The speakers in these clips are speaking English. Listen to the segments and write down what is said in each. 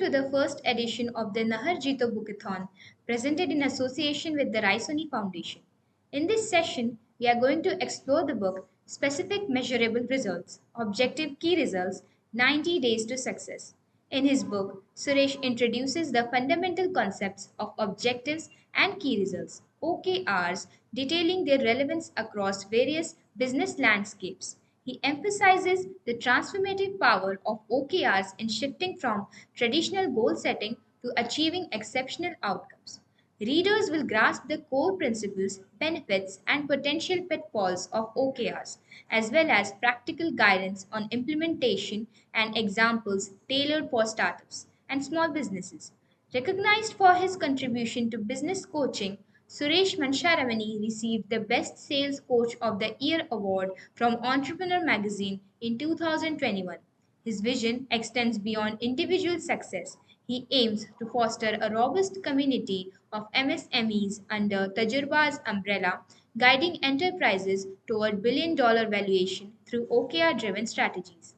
to the first edition of the Nahar Jito Bookathon, presented in association with the Raisoni Foundation. In this session, we are going to explore the book Specific Measurable Results, Objective Key Results, 90 Days to Success. In his book, Suresh introduces the fundamental concepts of objectives and key results, OKRs, detailing their relevance across various business landscapes. He emphasizes the transformative power of OKRs in shifting from traditional goal setting to achieving exceptional outcomes. Readers will grasp the core principles, benefits, and potential pitfalls of OKRs, as well as practical guidance on implementation and examples tailored for startups and small businesses. Recognized for his contribution to business coaching, Suresh Mansharamani received the Best Sales Coach of the Year award from Entrepreneur magazine in 2021. His vision extends beyond individual success. He aims to foster a robust community of MSMEs under Tajurba's umbrella, guiding enterprises toward billion-dollar valuation through OKR-driven strategies.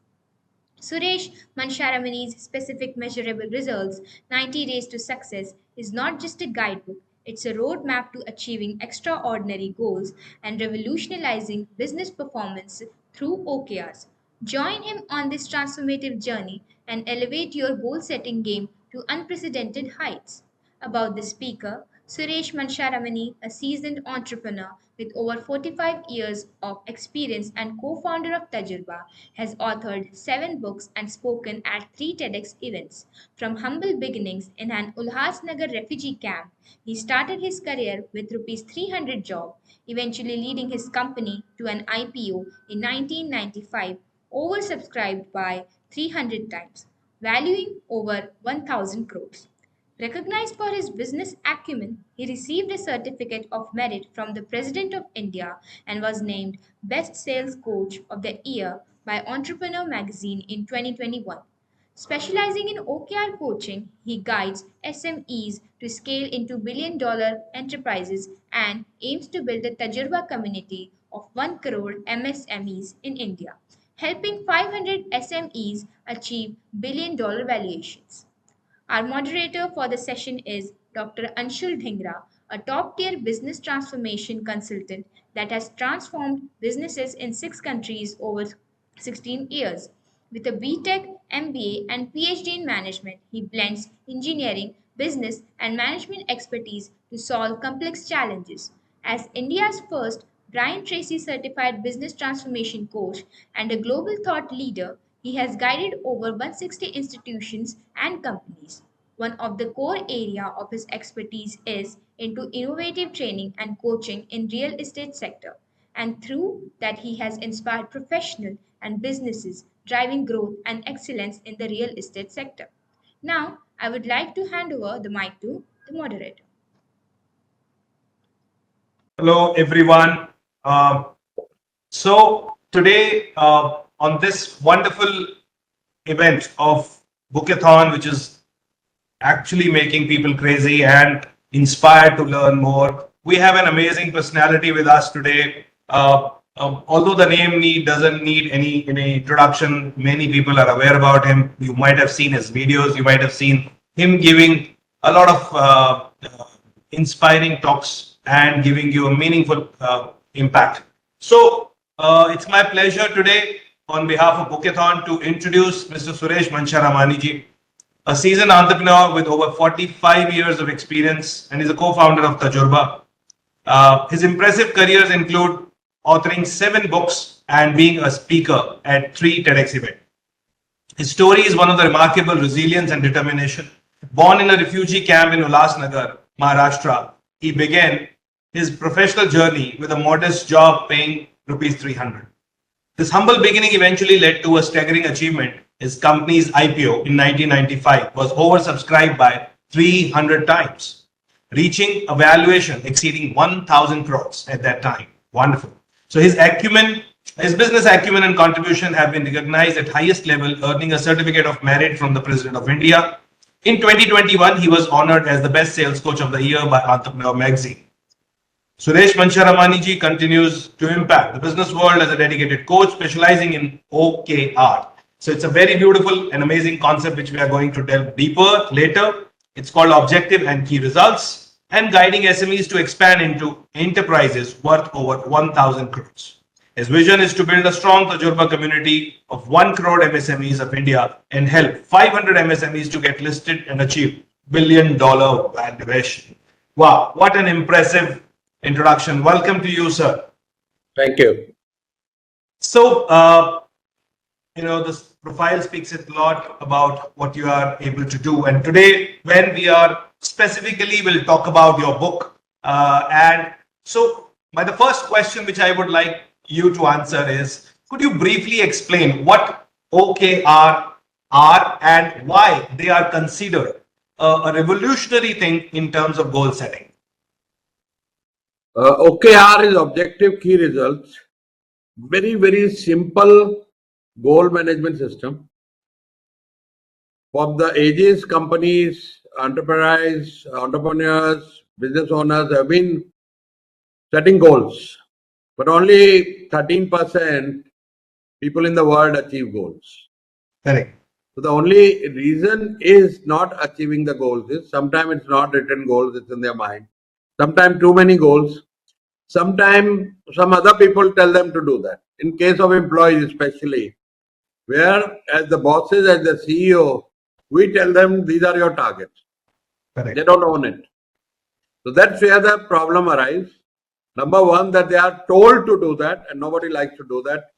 Suresh Mansharamani's specific measurable results 90 days to success is not just a guidebook, it's a roadmap to achieving extraordinary goals and revolutionizing business performance through OKRs. Join him on this transformative journey and elevate your goal setting game to unprecedented heights. About the speaker, Suresh Mansharamani, a seasoned entrepreneur with over 45 years of experience and co founder of Tajurba, has authored 7 books and spoken at 3 TEDx events. From humble beginnings in an Ulhasnagar refugee camp, he started his career with Rs 300 job, eventually leading his company to an IPO in 1995, oversubscribed by 300 times, valuing over 1,000 crores. Recognized for his business acumen, he received a certificate of merit from the President of India and was named Best Sales Coach of the Year by Entrepreneur magazine in 2021. Specializing in OKR coaching, he guides SMEs to scale into billion-dollar enterprises and aims to build a Tajurba community of 1 crore MSMEs in India, helping 500 SMEs achieve billion-dollar valuations. Our moderator for the session is Dr. Anshul Dhingra, a top tier business transformation consultant that has transformed businesses in 6 countries over 16 years. With a BTech, MBA, and PhD in management, he blends engineering, business, and management expertise to solve complex challenges. As India's first Brian Tracy certified business transformation coach and a global thought leader, he has guided over 160 institutions and companies. One of the core area of his expertise is into innovative training and coaching in real estate sector. And through that he has inspired professional and businesses driving growth and excellence in the real estate sector. Now, I would like to hand over the mic to the moderator. Hello, everyone. So today, on this wonderful event of Bookathon, which is actually making people crazy and inspired to learn more, we have an amazing personality with us today. Although the name doesn't need any introduction, many people are aware about him. You might have seen his videos. You might have seen him giving a lot of inspiring talks and giving you a meaningful impact. So it's my pleasure today on behalf of Bookathon to introduce Mr. Suresh Mansharamani ji, a seasoned entrepreneur with over 45 years of experience and is a co-founder of Tajurba. His impressive careers include authoring 7 books and being a speaker at 3 TEDx events. His story is one of the remarkable resilience and determination. Born in a refugee camp in Ulhasnagar, Maharashtra, he began his professional journey with a modest job paying Rs 300. This humble beginning eventually led to a staggering achievement. His company's IPO in 1995 was oversubscribed by 300 times, reaching a valuation exceeding 1,000 crores at that time. Wonderful. So his business acumen and contribution have been recognized at highest level, earning a certificate of merit from the President of India. In 2021, he was honored as the Best Sales Coach of the Year by Entrepreneur magazine. Suresh Mansharamani ji continues to impact the business world as a dedicated coach specializing in OKR, So it's a very beautiful and amazing concept which we are going to delve deeper later. It's called Objective and Key Results and guiding SMEs to expand into enterprises worth over 1,000 crores. His vision is to build a strong Tajurba community of 1 crore MSMEs of India and help 500 MSMEs to get listed and achieve $1 billion valuation. Wow, what an impressive introduction. Welcome to you, sir. Thank you. So, this profile speaks a lot about what you are able to do. And today, when we are specifically, will talk about your book. And so, the first question which I would like you to answer is, could you briefly explain what OKR are and why they are considered a revolutionary thing in terms of goal setting? OKR is objective key results. Very, very simple goal management system. For the ages, companies, entrepreneurs, business owners have been setting goals, but only 13% people in the world achieve goals. Correct. So the only reason is not achieving the goals is sometimes it's not written goals, it's in their mind. Sometimes too many goals. Sometimes some other people tell them to do that. In case of employees especially, where as the bosses, as the CEO, we tell them these are your targets. Correct. They don't own it. So that's where the problem arises. Number one, that they are told to do that and nobody likes to do that.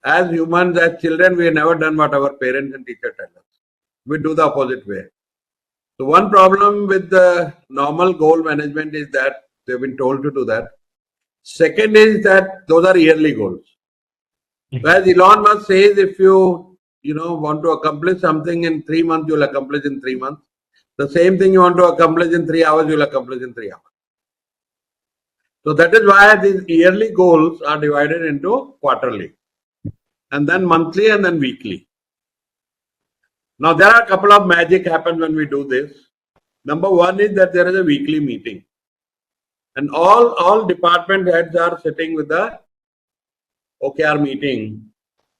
As humans, as children, we have never done what our parents and teachers tell us. We do the opposite way. So one problem with the normal goal management is that they've been told to do that. Second is that those are yearly goals. As Elon Musk says, if you want to accomplish something in 3 months, you'll accomplish in 3 months. The same thing you want to accomplish in 3 hours, you'll accomplish in 3 hours. So that is why these yearly goals are divided into quarterly, and then monthly, and then weekly. Now there are a couple of magic happens when we do this. Number one is that there is a weekly meeting, and all department heads are sitting with the OKR meeting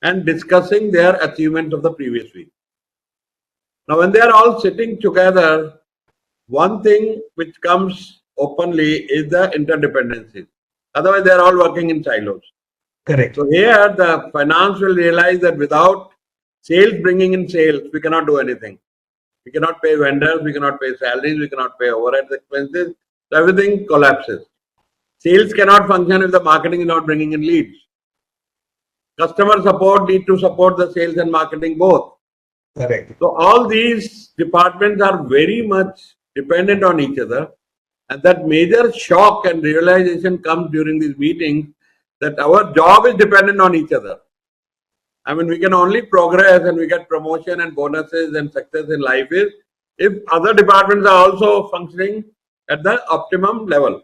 and discussing their achievements of the previous week. Now when they are all sitting together, one thing which comes openly is the interdependencies. Otherwise they are all working in silos. Correct. So here the finance will realize that without sales bringing in sales, we cannot do anything. We cannot pay vendors, we cannot pay salaries, we cannot pay overhead expenses. So everything collapses. Sales cannot function if the marketing is not bringing in leads. Customer support need to support the sales and marketing both. Correct. So all these departments are very much dependent on each other, and that major shock and realization comes during these meetings that our job is dependent on each other. I mean, we can only progress and we get promotion and bonuses and success in life is if other departments are also functioning at the optimum level.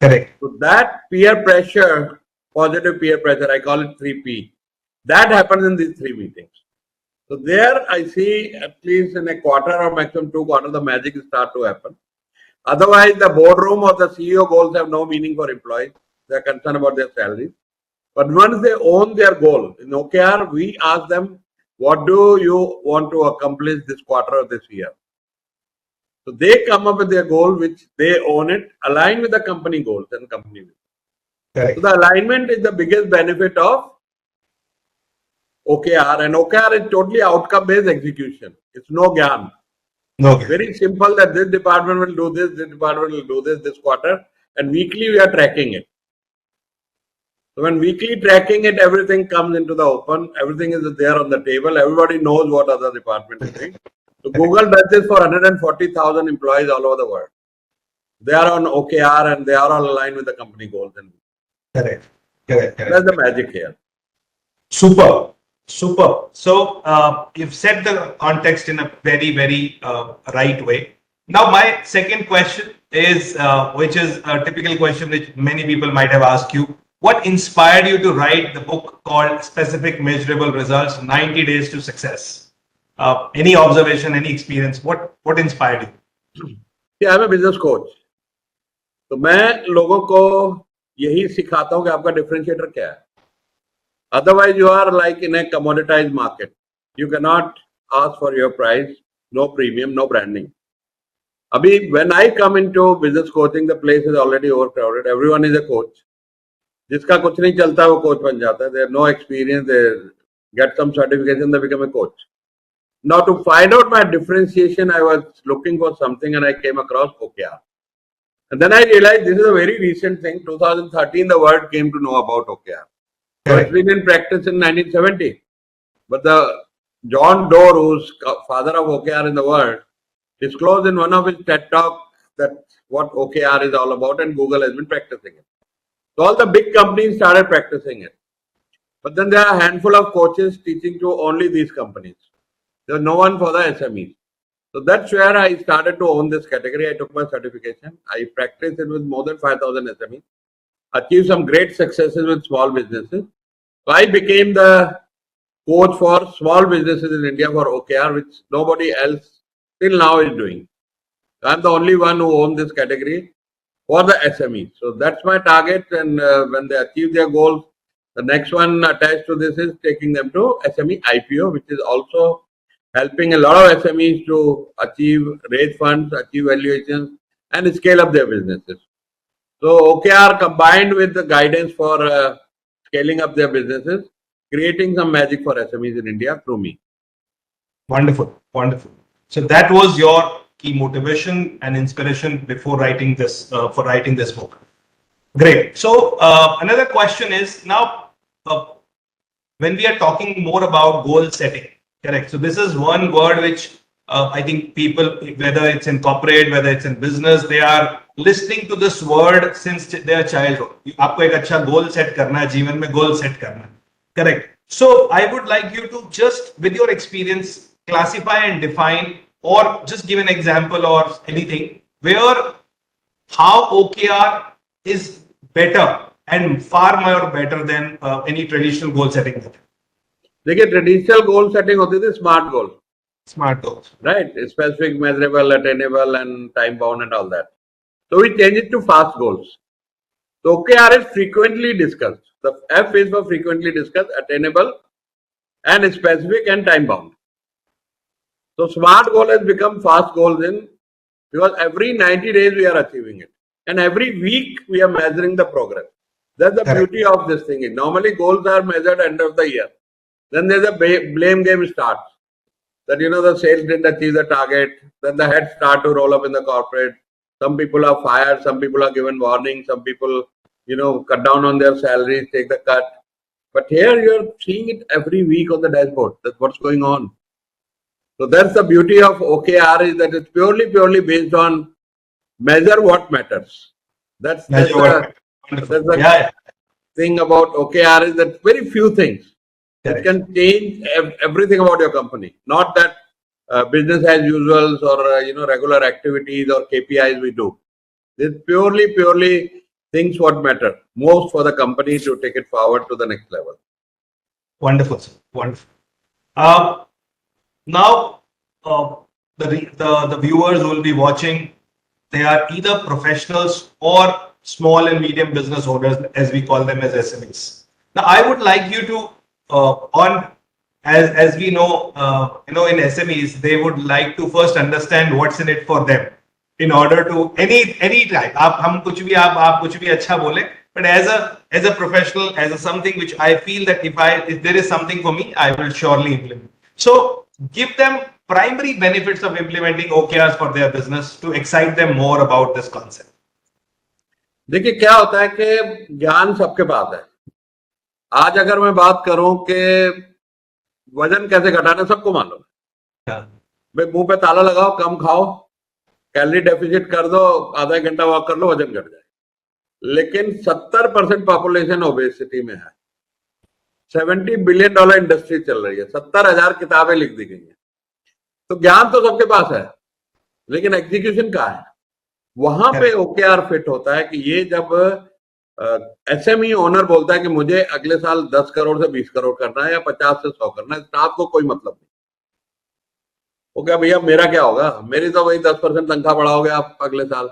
Correct. So that peer pressure, positive peer pressure, I call it 3P, that happens in these 3 meetings. So there I see at least in a quarter or maximum 2 quarters, the magic start to happen. Otherwise, the boardroom or the CEO goals have no meaning for employees. They are concerned about their salaries. But once they own their goal, in OKR, we ask them, what do you want to accomplish this quarter or this year? So they come up with their goal, which they own it, align with the company goals and company vision. Correct. So the alignment is the biggest benefit of OKR, and OKR is totally outcome-based execution. It's no gyan. Okay. Very simple that this department will do this department will do this quarter, and weekly we are tracking it. So when weekly tracking it, everything comes into the open, everything is there on the table, everybody knows what other department is doing. So Google does this for 140,000 employees all over the world. They are on OKR and they are all aligned with the company goals. And Correct. Correct. that's the magic here. Super. Super. So you've set the context in a very, very right way. Now, my second question is, which is a typical question which many people might have asked you. What inspired you to write the book called Specific Measurable Results, 90 Days to Success? Any observation, any experience? What inspired you? Yeah, I'm a business coach. तो मैं लोगों को यही सिखाता हूँ कि आपका differentiator क्या है. Otherwise, you are like in a commoditized market. you cannot ask for your price, no premium, no branding. Abhi, when I come into business coaching, the place is already overcrowded. Everyone is a coach. जिसका कुछ नहीं चलता वो coach बन जाता है. They have no experience. They get some certification, they become a coach. Now, to find out my differentiation, I was looking for something and I came across OKR. And then I realized this is a very recent thing. 2013, the world came to know about OKR. So it's been in practice in 1970. But the John Doerr, who's father of OKR in the world, disclosed in one of his TED Talks that what OKR is all about, and Google has been practicing it. So all the big companies started practicing it. But then there are a handful of coaches teaching to only these companies. There's no one for the SMEs. So that's where I started to own this category. I took my certification. I practiced it with more than 5,000 SMEs. Achieved some great successes with small businesses. So I became the coach for small businesses in India for OKR, which nobody else till now is doing. I'm the only one who owns this category for the SME. So that's my target. And when they achieve their goals, the next one attached to this is taking them to SME IPO, which is also helping a lot of SMEs to raise funds, achieve valuations, and scale up their businesses. So OKR combined with the guidance for scaling up their businesses, creating some magic for SMEs in India through me. Wonderful, wonderful. So that was your key motivation and inspiration before writing this for writing this book. Great. So another question is now when we are talking more about goal setting, correct? So this is one word which I think people, whether it's in corporate, whether it's in business, they are listening to this word since their childhood. आपको एक अच्छा goal set करना है, जीवन में goal set करना है, correct? So I would like you to just, with your experience, classify and define, or just give an example or anything where how OKR is better and far more better than any traditional goal setting method. देखिए traditional goal setting होती थी smart goal. Smart goals. Right, specific, measurable, attainable, and time bound, and all that. So we change it to fast goals. So OKR is frequently discussed. The F is for frequently discussed, attainable, and specific and time bound. So smart goal has become fast goals because every 90 days we are achieving it, and every week we are measuring the progress. That's the beauty of this thing. Normally goals are measured end of the year. Then there's a blame game starts. That the sales didn't achieve the target, then the heads start to roll up in the corporate. Some people are fired, some people are given warning, some people, cut down on their salaries, take the cut. But here you're seeing it every week on the dashboard. That's what's going on. So that's the beauty of OKR, is that it's purely based on measure what matters. That's the thing about OKR, is that very few things. It can change everything about your company. Not that business as usual or regular activities or KPIs we do. It's purely things what matter most for the company to take it forward to the next level. Wonderful, sir. Wonderful. Now the viewers who will be watching, they are either professionals or small and medium business owners, as we call them as SMEs. Now I would like you to as we know, in SMEs, they would like to first understand what's in it for them in order to any type. आप कुछ भी अच्छा बोले, but as a professional, as something which I feel that if there is something for me, I will surely implement. So give them primary benefits of implementing OKRs for their business to excite them more about this concept. देखिए क्या होता है कि ज्ञान सबके पास है. आज अगर मैं बात करूं कि वजन कैसे घटाना, सबको मालूम है. भाई मुंह पे ताला लगाओ, कम खाओ, कैलोरी डेफिसिट कर दो, आधा घंटा वॉक कर लो, वजन घट जाए. लेकिन 70% पॉपुलेशन ओबेसिटी में है. $70 बिलियन इंडस्ट्री चल रही है. 70,000 किताबें लिख दी गई हैं. तो ज्ञान तो सबके पास है, लेकिन एग्जीक्यूशन कहाँ है? वहां पे OKR फिट होता है कि ये जब SME ओनर बोलता है कि मुझे अगले साल 10 करोड़ से 20 करोड़ करना है या 50 से 100 करना है, स्टाफ को कोई मतलब नहीं. वो क्या भैया मेरा क्या होगा, मेरी तो वही 10% तनख्वाह बढ़ाओगे आप अगले साल,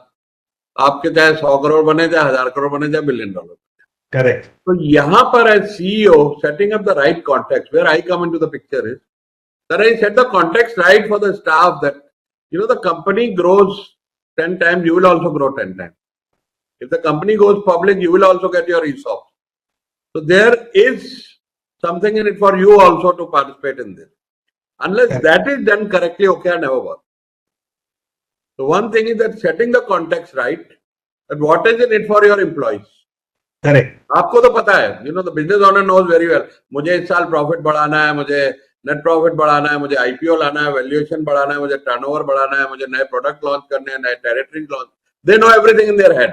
आपके चाहे 100 करोड़ बने, चाहे 1000 करोड़ बने, चाहे $1 बिलियन. करेक्ट. तो यहाँ पर as CEO setting up the right context where I come into the picture is That I set the context right for the staff that, the company grows 10 times, you will also grow 10 times. If the company goes public, you will also get your ESOP. So there is something in it for you also to participate in this. Unless that is done correctly, OKR never works. So one thing is that setting the context right, that what is in it for your employees. Correct. आपको तो पता है, the business owner knows very well. मुझे इस साल profit बढ़ाना है, मुझे नेट प्रॉफिट बढ़ाना है, मुझे आईपीओ लाना है, वैल्यूएशन बढ़ाना है, मुझे टर्नओवर बढ़ाना है, मुझे नए प्रोडक्ट लॉन्च करने हैं, नए territory launch. They know everything in their head.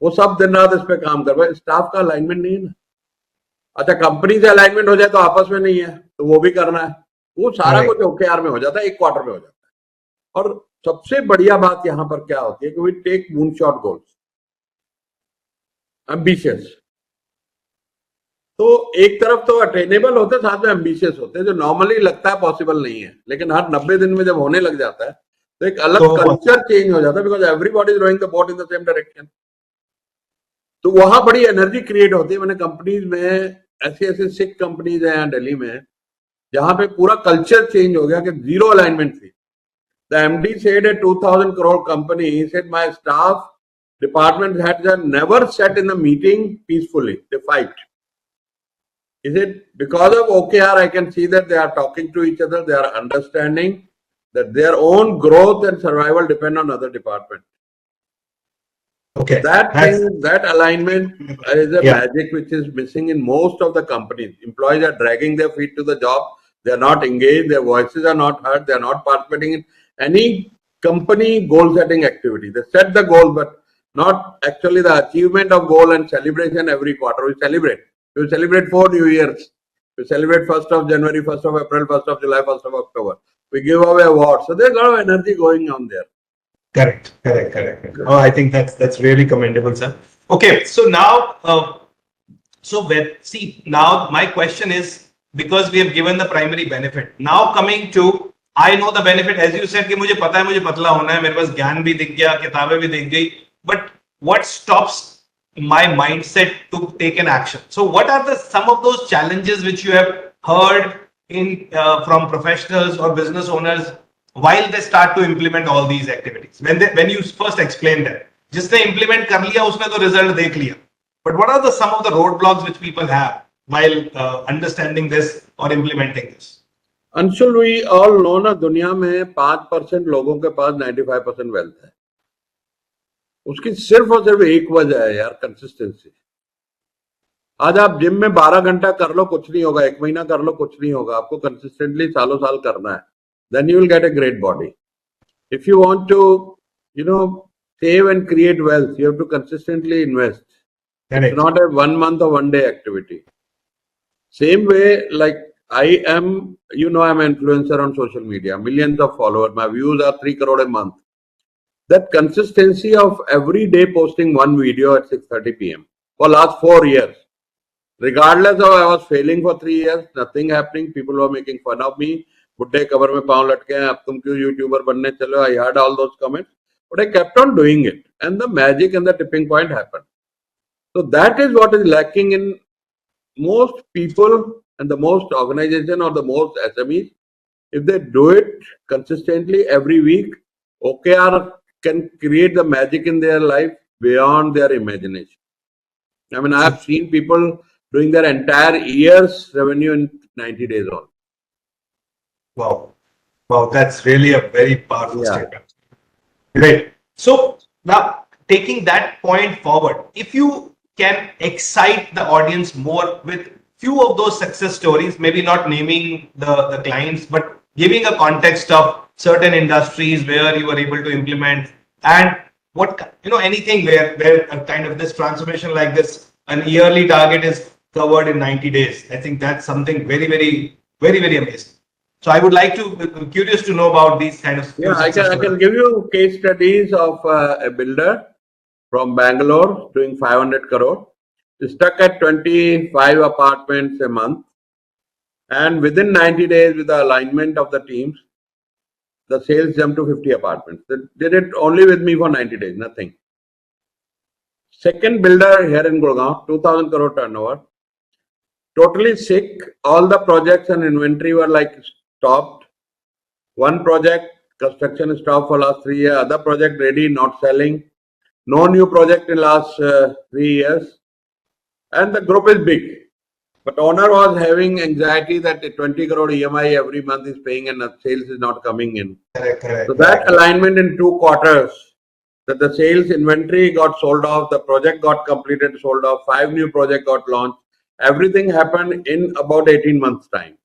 वो सब दिन रात इस पे काम कर रहे. स्टाफ का अलाइनमेंट नहीं है ना. अच्छा, कंपनी से अलाइनमेंट हो जाए तो आपस में नहीं है, तो वो भी करना है. वो सारा कुछ ओकेआर में हो जाता है, एक क्वार्टर में हो जाता है. और सबसे बढ़िया बात यहां पर क्या होती है कि we take moonshot goals, ambitious. तो एक तरफ तो अटेनेबल होते हैं, साथ में एम्बिशियस होते हैं, जो नॉर्मली लगता है पॉसिबल नहीं है, लेकिन हर 90 दिन में जब होने लग जाता है तो एक अलग कल्चर चेंज हो जाता है, because everybody is rowing the boat in the same direction. तो वहां बड़ी एनर्जी क्रिएट होती है. मैंने कंपनीज में ऐसी ऐसी 6 कंपनीज हैं दिल्ली में जहां पे पूरा कल्चर चेंज हो गया कि जीरो अलाइनमेंट थी. The MD said A 2000 crore company, he said my staff department had never set in the meeting peacefully, they fight. Is it because of OKR? I can see that they are talking to each other, they are understanding that their own growth and survival depend on other departments. Okay. That alignment is a magic which is missing in most of the companies. Employees are dragging their feet to the job. They are not engaged. Their voices are not heard. They are not participating in any company goal setting activity. They set the goal, but not actually the achievement of goal and celebration every quarter. We celebrate. We celebrate 4 New Years. We celebrate 1st of January, 1st of April, 1st of July, 1st of October. We give away awards. So there's a lot of energy going on there. Correct. Oh, I think that's really commendable, sir. Okay, so now, now my question is, because we have given the primary benefit, now coming to, I know the benefit, as you said, कि मुझे पता है मुझे पतला होना है, मेरे पास ज्ञान भी दिख गया, किताबें भी दिख गई, but what stops my mindset to take an action? So what are some of those challenges which you have heard in from professionals or business owners while they start to implement all these activities? When you first explain that, जिसने implement कर लिया उसने तो result देख लिया, but what are some of the roadblocks which people have while understanding this or implementing this? Anshul, we all know ना, दुनिया में 5% लोगों के पास 95% wealth है. उसकी सिर्फ और सिर्फ एक वजह है यार, कंसिस्टेंसी. आज आप जिम में 12 घंटा कर लो कुछ नहीं होगा, 1 महीना कर लो कुछ नहीं होगा, आपको कंसिस्टेंटली सालों साल करना है. Then you will get a great body. If you want to, save and create wealth, you have to consistently invest. It's not a 1 month or 1 day activity. Same way, like I am, I'm an influencer on social media, millions of followers, my views are 3 crore a month. That consistency of every day posting one video at 6:30 p.m. for last 4 years, regardless of I was failing for 3 years, nothing happening, people were making fun of me, बुड्ढे cover में पांव लटके हैं, अब तुम क्यों YouTuber बनने चलो. I heard all those comments, but I kept on doing it, and the magic and the tipping point happened. So that is what is lacking in most people and the most organization or the most SMEs. If they do it consistently every week, OKR can create the magic in their life beyond their imagination. I mean, I have seen people doing their entire year's revenue in 90 days on. Wow, that's really a very powerful statement. Great. So now taking that point forward, if you can excite the audience more with few of those success stories, maybe not naming the clients, but giving a context of certain industries where you were able to implement, and what, anything where a kind of this transformation like this, an yearly target is covered in 90 days. I think that's something very, very, very, very amazing. So I would like to, curious to know about these kind of. Yeah, I can give you case studies of a builder from Bangalore doing 500 crore, stuck at 25 apartments a month, and within 90 days with the alignment of the teams, the sales jumped to 50 apartments. They did it only with me for 90 days, nothing. Second builder here in Gurgaon, 2000 crore turnover, totally sick. All the projects and inventory were like stopped. One project construction stopped for last 3 years. Other project ready, not selling. No new project in last 3 years. And the group is big. But owner was having anxiety that a 20 crore EMI every month is paying and the sales is not coming in. Correct. So that alignment in 2 quarters, that the sales inventory got sold off, the project got completed, sold off, 5 new projects got launched. Everything happened in about 18 months time.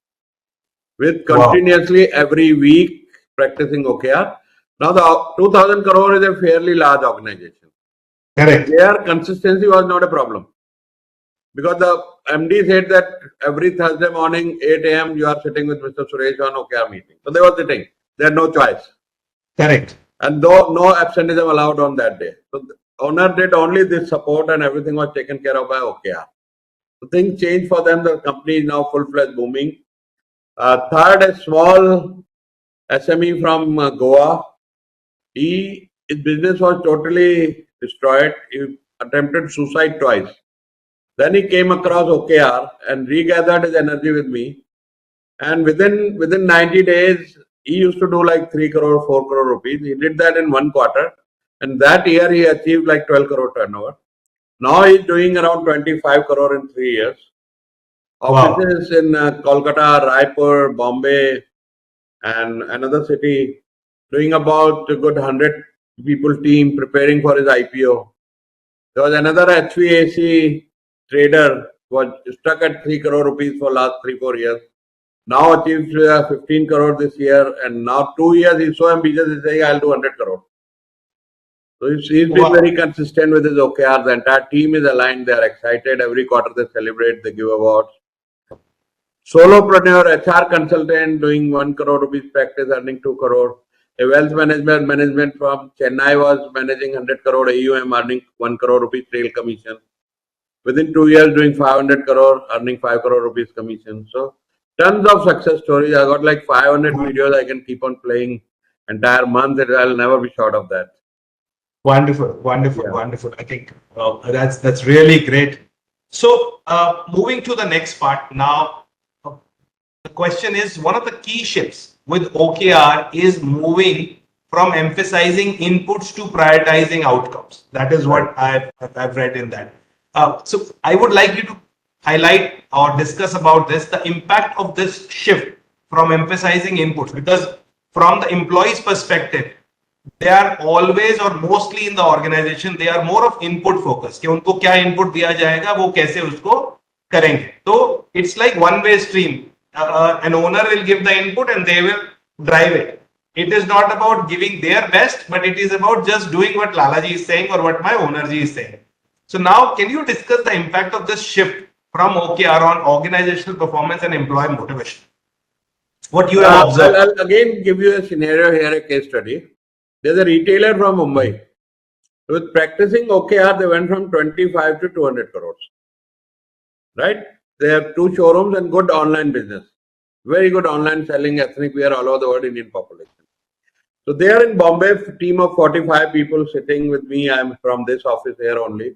With continuously every week practicing OKR. Now the 2000 crore is a fairly large organization. Correct. Their consistency was not a problem. Because the MD said that every Thursday morning, 8 a.m., you are sitting with Mr. Suresh on OKR meeting. So they were sitting. They had no choice. Correct. And though no absenteeism allowed on that day. So the owner did only this support and everything was taken care of by OKR. So things changed for them. The company is now full-fledged booming. Third, a small SME from Goa. His business was totally destroyed. He attempted suicide twice. Then he came across OKR and regathered his energy with me. And within 90 days, he used to do like 3 crore, 4 crore rupees. He did that in 1 quarter. And that year he achieved like 12 crore turnover. Now he's doing around 25 crore in 3 years. Offices in Kolkata, Raipur, Bombay, and another city, doing about a good 100 people team preparing for his IPO. There was another HVAC trader was stuck at 3 crore rupees for last 3-4 years. Now achieved 15 crore this year, and now 2 years he's so ambitious. He's saying, "I'll do 100 crore." So he's been very consistent with his OKR. The entire team is aligned. They are excited. Every quarter they celebrate. They give awards. Solopreneur, HR consultant, doing 1 crore rupees practice, earning 2 crore. A wealth management from Chennai was managing 100 crore AUM, earning 1 crore rupees trail commission. Within 2 years, doing 500 crore, earning 5 crore rupees commission. So, tons of success stories. I got like 500 videos I can keep on playing entire month. I'll never be short of that. Wonderful. I think that's really great. So, moving to the next part now, the question is, one of the key shifts with OKR is moving from emphasizing inputs to prioritizing outcomes. That is what I've read in that. So I would like you to highlight or discuss about this, the impact of this shift from emphasizing inputs, because from the employee's perspective, they are always or mostly in the organization, they are more of input focused. कि उनको क्या input दिया जाएगा, वो कैसे उसको करेंगे. So it's like one-way stream. An owner will give the input and they will drive it. It is not about giving their best, but it is about just doing what Lalaji is saying or what my ownerji is saying. So now, can you discuss the impact of this shift from OKR on organizational performance and employee motivation? What you have observed? I'll again give you a scenario here, a case study. There's a retailer from Mumbai. With practicing OKR, they went from 25 to 200 crores. Right? They have 2 showrooms and good online business. Very good online selling, ethnic wear all over the world, Indian population. So they are in Bombay, team of 45 people sitting with me. I'm from this office here only.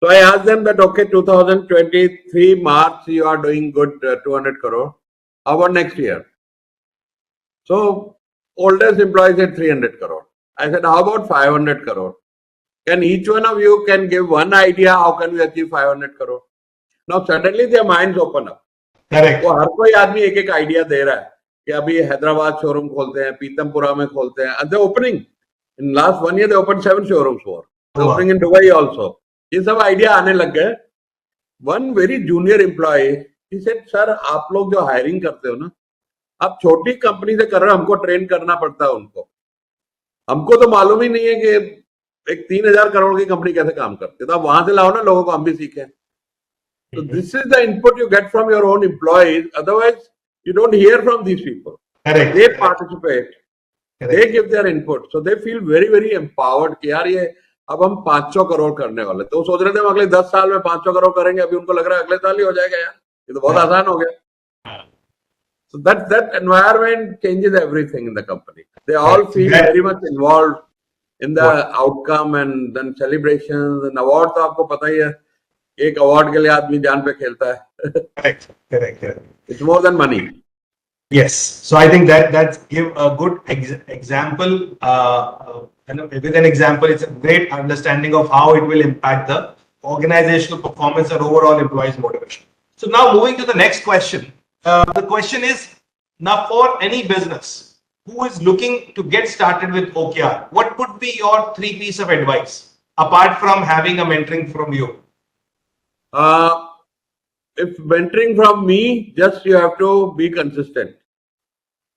So I asked them that, okay, 2023 March, you are doing good 200 crore. How about next year? So oldest employee said 300 crore. I said, how about 500 crore? Can each one of you can give one idea how can we achieve 500 crore? Now suddenly their minds open up. Correct. वो हर कोई आदमी एक एक idea दे रहा है कि अभी Hyderabad showroom खोलते हैं, पीतमपुरा में खोलते हैं. And they're opening. In last 1 year, they opened 7 showrooms more. They're opening in Dubai also. ये सब आइडिया आने लग गए. One very junior employee, he said, sir, आप लोग जो हायरिंग करते हो ना, आप छोटी कंपनी से कर रहे हो, हमको ट्रेन करना पड़ता है उनको. हमको तो मालूम ही नहीं है कि एक 3000 करोड़ की कंपनी कैसे काम करती है. तो आप वहां से लाओ ना, लोगों को हम भी सीखें. So this is the input you get from your own employees. Otherwise, you don't hear from these people. Correct. They participate. Correct. They give their input. So they feel very, very empowered कि यार ये अब हम 500 करोड़ करने वाले. तो सोच रहे थे हम अगले 10 साल में 500 करोड़ करेंगे. अभी उनको लग रहा है अगले साल ही हो जाएगा यार. ये तो बहुत आसान हो गया. So that environment changes everything in the company. They all feel very much involved in the outcome and then celebrations and award. तो आपको पता ही है. एक अवार्ड के लिए आदमी जान पे खेलता है. Correct. It's more than money. Yes. So I think that's give a good example. And with an example, it's a great understanding of how it will impact the organizational performance and overall employees' motivation. So now moving to the next question. The question is now for any business who is looking to get started with OKR, what would be your three piece of advice apart from having a mentoring from you? If mentoring from me, just you have to be consistent.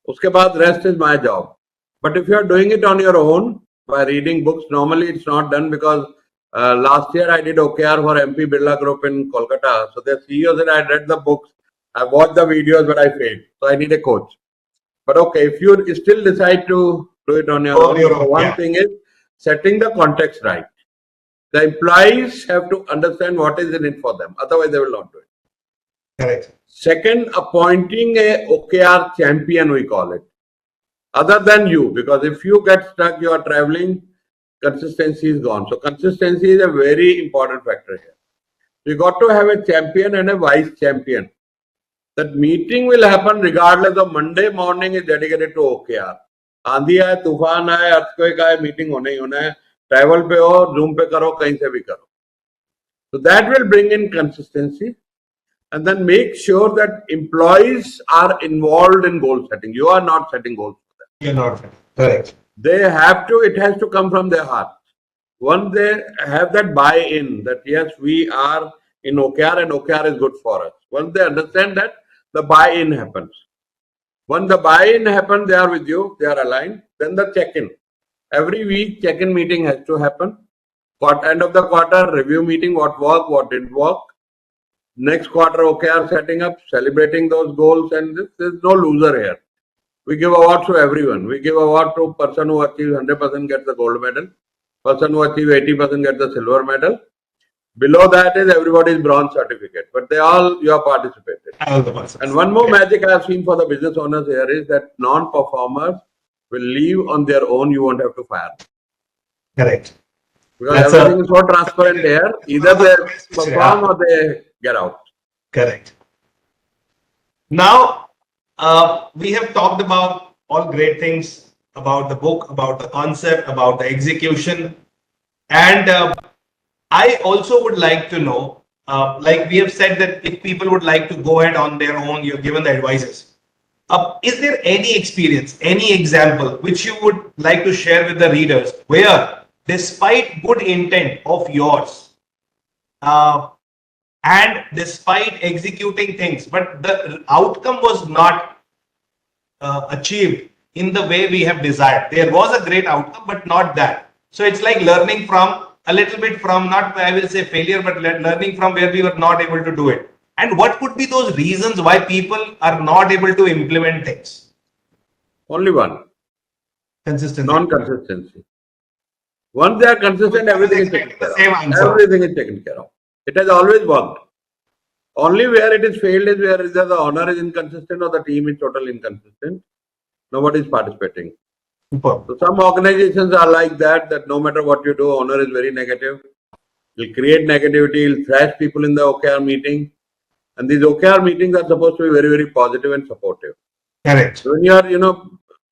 Uske baad rest is my job. But if you are doing it on your own by reading books, normally it's not done because last year I did OKR for MP Birla Group in Kolkata. So the CEO said I read the books, I watched the videos, but I failed. So I need a coach. But okay, if you still decide to do it on your own, one thing is setting the context right. The employees have to understand what is in it for them. Otherwise, they will not do it. Correct. Second, appointing a OKR champion, we call it. Other than you, because if you get stuck, you are traveling, consistency is gone. So consistency is a very important factor here. You got to have a champion and a vice champion. That meeting will happen regardless of Monday morning is dedicated to OKR. आंधी आए, तूफान आए, earthquake आए, meeting होना ही होना है. Travel पे हो, Zoom पे करो, कहीं से भी करो. So that will bring in consistency. And then make sure that employees are involved in goal setting. You are not setting goals for them. You're not correct. They have to, it has to come from their heart. Once they have that buy-in that yes, we are in OKR and OKR is good for us. Once they understand that, the buy-in happens. When the buy-in happens, they are with you, they are aligned. Then the check-in. Every week, check-in meeting has to happen. End of the quarter, review meeting, what worked, what didn't work. Next quarter, OKR setting up, celebrating those goals, and there's no loser here. We give awards to everyone. We give award to person who achieves 100% gets the gold medal. Person who achieves 80% gets the silver medal. Below that is everybody's bronze certificate. But you have participated. And one more magic I have seen for the business owners here is that non-performers will leave on their own. You won't have to fire them. Correct. Because everything is so transparent here. Either they perform or they get out. Correct. Now, we have talked about all great things about the book, about the concept, about the execution. And I also would like to know, like we have said that if people would like to go ahead on their own, you've given the advices. Is there any experience, any example which you would like to share with the readers where despite good intent of yours, and despite executing things, but the outcome was not achieved in the way we have desired. There was a great outcome, but not that. So it's like learning from a little bit from, not I will say failure, but learning from where we were not able to do it. And what could be those reasons why people are not able to implement things? Only one. Consistency. Non-consistency. Once they are consistent, everything is taken care of. Everything is taken care of. It has always worked. Only where it is failed is where either the owner is inconsistent or the team is totally inconsistent. Nobody is participating. So some organizations are like that no matter what you do, owner is very negative. He'll create negativity, he'll thrash people in the OKR meeting. And these OKR meetings are supposed to be very, very positive and supportive. Correct. So when you are,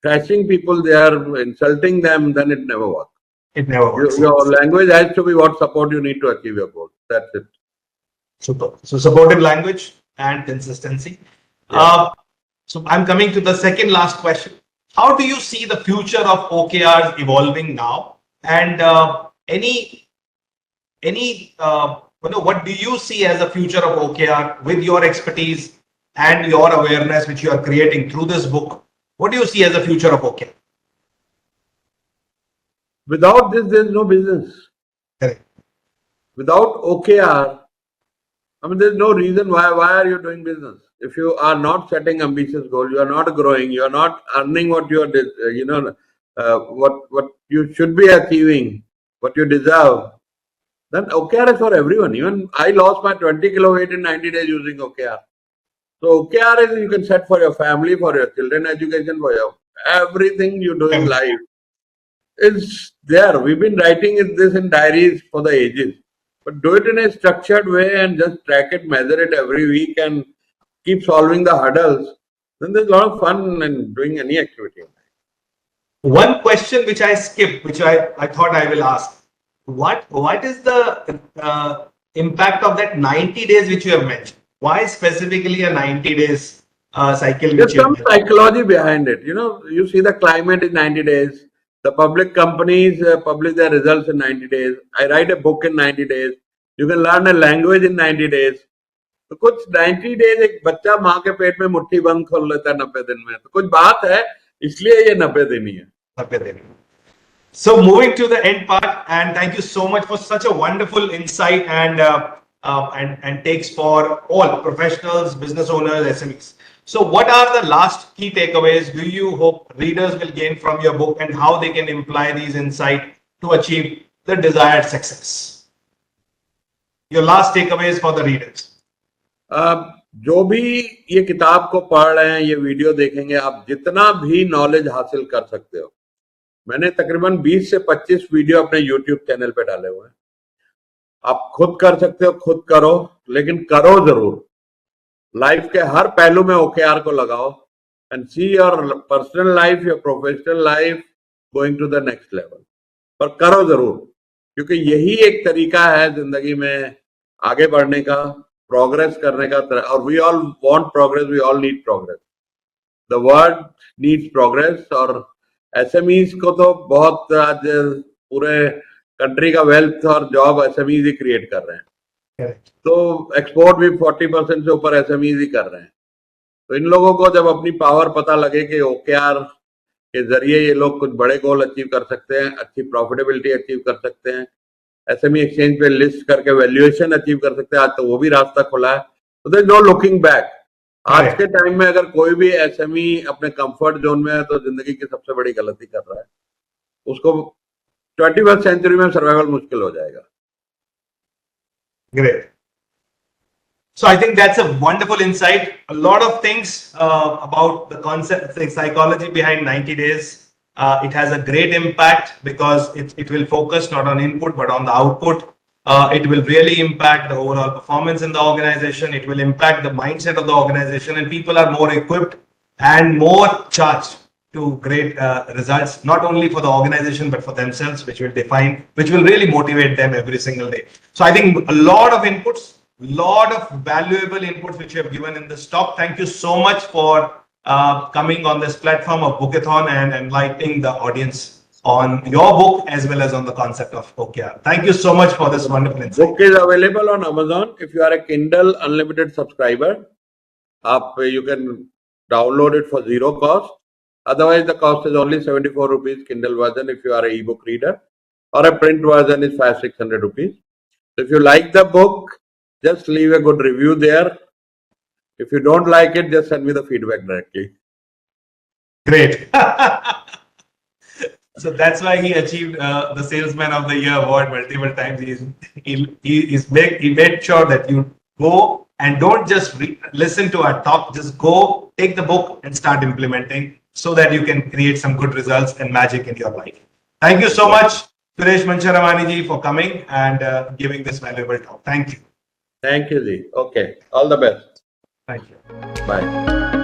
thrashing people, they are insulting them, then it never works. It never works. Your language has to be what support you need to achieve your goal. That's it. Super. So supportive language and consistency. Yeah. So I'm coming to the second last question. How do you see the future of OKRs evolving now? And what do you see as the future of OKR with your expertise and your awareness which you are creating through this book? What do you see as the future of OKR? Without this, there is no business. Correct. Without OKR, there's no reason why are you doing business? If you are not setting ambitious goals, you are not growing, you are not earning what you are, what you should be achieving, what you deserve, then OKR is for everyone. Even I lost my 20 kilo weight in 90 days using OKR. So OKR is you can set for your family, for your children education, for your everything you do in life. It's there. We've been writing this in diaries for the ages. But do it in a structured way and just track it, measure it every week and keep solving the hurdles. then there's a lot of fun in doing any activity. One question which I skipped, which I thought I will ask. What is the impact of that 90 days which you have mentioned? Why specifically a 90 days cycle? There's some psychology behind it. You know, you see the climate in 90 days. The public companies publish their results in 90 days. I write a book in 90 days. You can learn a language in 90 days. तो कुछ 90 days एक बच्चा माँ के पेट में मुट्ठी बंद खोल लेता है 90 दिन में, तो कुछ बात है, इसलिए ये 90 दिन ही है. 90 दिन. So moving to the end part, and thank you so much for such a wonderful insight and takes for all professionals, business owners, SMEs. So what are the last key takeaways do you hope readers will gain from your book, and how they can apply these insights to achieve the desired success? Your last takeaways for the readers. जो भी ये किताब को पढ़ रहे हैं, ये video देखेंगे, आप जितना भी नॉलेज हासिल कर सकते हो. मैंने तकरीबन 20 से 25 वीडियो अपने YouTube चैनल पे डाले हुए हैं. आप खुद कर सकते हो, खुद करो, लेकिन करो जरूर. लाइफ के हर पहलू में OKR को लगाओ and see your personal life, your professional life going to the next level. पर करो जरूर, क्योंकि यही एक तरीका है जिंदगी में आगे बढ़ने का, प्रोग्रेस करने का. और we all want progress, we all need progress. The world needs progress. और एसएमईज को तो बहुत आज पूरे कंट्री का वेल्थ और जॉब एसएमईज ही क्रिएट कर रहे हैं. तो एक्सपोर्ट भी 40% से ऊपर एसएमईज ही कर रहे हैं. तो इन लोगों को जब अपनी पावर पता लगे कि OKR के जरिए ये लोग कुछ बड़े गोल अचीव कर सकते हैं, अच्छी प्रॉफिटेबिलिटी अचीव कर सकते हैं, एसएमई एक्सचेंज पे लिस्ट करके वैल्यूएशन अचीव कर सकते हैं, आज तो वो भी रास्ता खुला है. तो there is no looking back. आज के टाइम में अगर कोई भी एसएमई अपने कंफर्ट जोन में है तो जिंदगी की सबसे बड़ी गलती कर रहा है. उसको 21st सेंचुरी में सर्वाइवल मुश्किल हो जाएगा. Great. So I think that's a wonderful insight. A lot of things about the concept, the psychology behind 90 days. It has a great impact because it will focus not on input but on the output. It will really impact the overall performance in the organization. It will impact the mindset of the organization, and people are more equipped and more charged to great results, not only for the organization but for themselves, which will really motivate them every single day. So I think a lot of inputs, lot of valuable inputs which you have given in this talk. Thank you so much for coming on this platform of Bookathon and enlightening the audience on your book as well as on the concept of OKR. Thank you so much for this wonderful insight. Book is available on Amazon. If you are a Kindle Unlimited subscriber, you can download it for zero cost. Otherwise, the cost is only 74 rupees Kindle version if you are an ebook reader, or a print version is 500-600 rupees. So if you like the book, just leave a good review there. If you don't like it, just send me the feedback directly. Great. So that's why he achieved the Salesman of the Year award multiple times. He made sure that you go and don't just listen to our talk, just go take the book and start implementing so that you can create some good results and magic in your life. Thank you so much, Suresh Mansharamani ji, for coming and giving this valuable talk. Thank you. Thank you, Ji. Okay. All the best. Thank you. Bye.